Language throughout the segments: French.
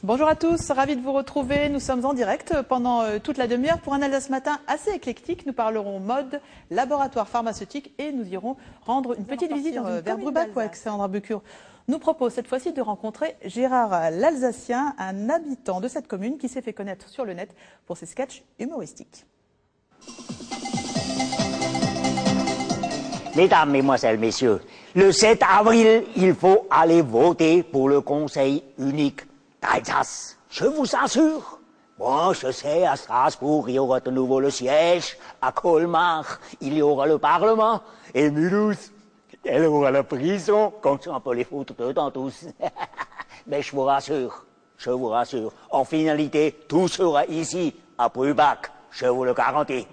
Bonjour à tous, ravi de vous retrouver. Nous sommes en direct pendant toute la demi-heure pour un Alsace Matin assez éclectique. Nous parlerons mode, laboratoire pharmaceutique et nous irons rendre une petite visite vers Brubac où Alexandra Bucur nous propose cette fois-ci de rencontrer Gérard l'Alsacien, un habitant de cette commune qui s'est fait connaître sur le net pour ses sketchs humoristiques. Mesdames, Mesdemoiselles, Messieurs, le 7 avril, il faut aller voter pour le Conseil unique d'Alsace. Je vous assure. Bon, je sais, à Strasbourg, il y aura de nouveau le siège. À Colmar, il y aura le Parlement. Et Mulhouse, elle aura la prison. Comme ça, on peut les foutre dedans tous. Mais je vous rassure, en finalité, tout sera ici, à Brubac. Je vous le garantis.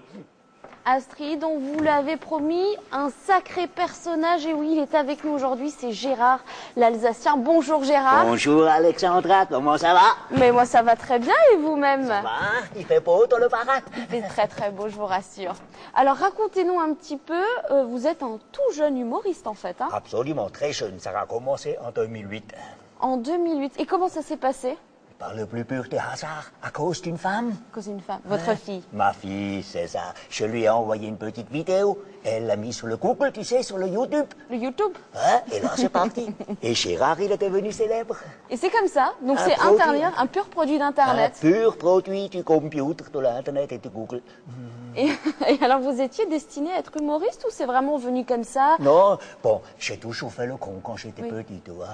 Astrid, on vous l'avait promis, un sacré personnage, et oui, il est avec nous aujourd'hui, c'est Gérard l'Alsacien. Bonjour Gérard. Bonjour Alexandra, comment ça va? Mais moi ça va très bien, et vous-même? Ça va, il fait beau dans le parc. C'est très très beau, je vous rassure. Alors racontez-nous un petit peu, vous êtes un tout jeune humoriste en fait, hein? Absolument, très jeune, ça a commencé en 2008. En 2008, et comment ça s'est passé? Par le plus pur des hasards, à cause d'une femme. À cause d'une femme, votre fille? Ma fille, c'est ça. Je lui ai envoyé une petite vidéo. Elle l'a mis sur le Google, tu sais, sur le YouTube. Le YouTube? Hein? Et là, c'est parti. Et Gérard, il est devenu célèbre. Et c'est comme ça, donc c'est Internet, un pur produit d'Internet. Un pur produit du computer, de l'Internet et de Google. Et alors vous étiez destiné à être humoriste ou c'est vraiment venu comme ça? Non, bon, j'ai toujours fait le con quand j'étais petit, tu vois.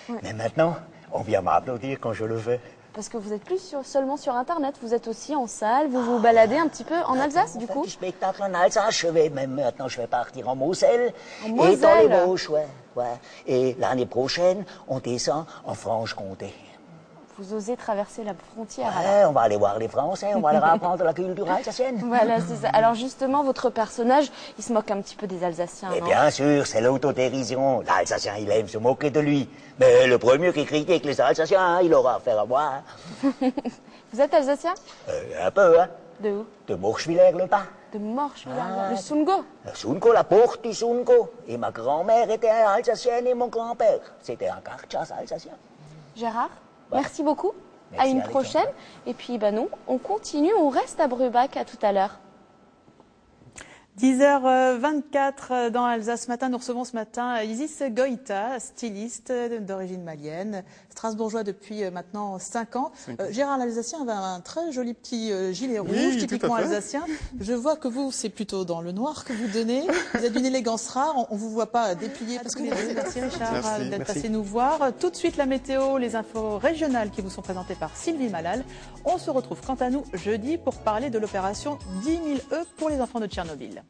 Oui. Mais maintenant, on vient m'applaudir quand je le fais. Parce que vous êtes plus seulement sur Internet, vous êtes aussi en salle, vous vous baladez un petit peu en Alsace, du coup? Du spectacle en Alsace, maintenant je vais partir en Moselle. En Moselle? Et dans les Vosges, ouais. Et l'année prochaine, on descend en Franche-Comté. Vous osez traverser la frontière, Ouais, alors? on va aller voir les Français, on va leur apprendre la culture alsacienne. Voilà, c'est ça. Alors justement, votre personnage, il se moque un petit peu des Alsaciens, Et non? bien sûr, c'est l'autodérision. L'Alsacien, il aime se moquer de lui. Mais le premier qui critique les Alsaciens, il aura affaire à moi. Vous êtes Alsacien? Un peu, hein. De où? De Morschwiller-le-Bas. De Morschwiller, le Sungo? Sungo, la porte du Sungo. Et ma grand-mère était alsacienne et mon grand-père, c'était un carchasse alsacien. Gérard, merci beaucoup. Merci, à une Alexandra. prochaine. Et puis, nous, on continue, on reste à Brubac. À tout à l'heure. 10h24 dans Alsace Matin. Nous recevons ce matin Isis Goïta, styliste d'origine malienne, strasbourgeois depuis maintenant 5 ans. Gérard l'Alsacien avait un très joli petit gilet rouge, typiquement alsacien. Je vois que vous, c'est plutôt dans le noir que vous donnez. Vous êtes d'une élégance rare. On ne vous voit pas déplier parce que vous êtes. Merci Richard d'être passé nous voir. Tout de suite la météo, les infos régionales qui vous sont présentées par Sylvie Malal. On se retrouve quant à nous jeudi pour parler de l'opération 10 000 E pour les enfants de Tchernobyl.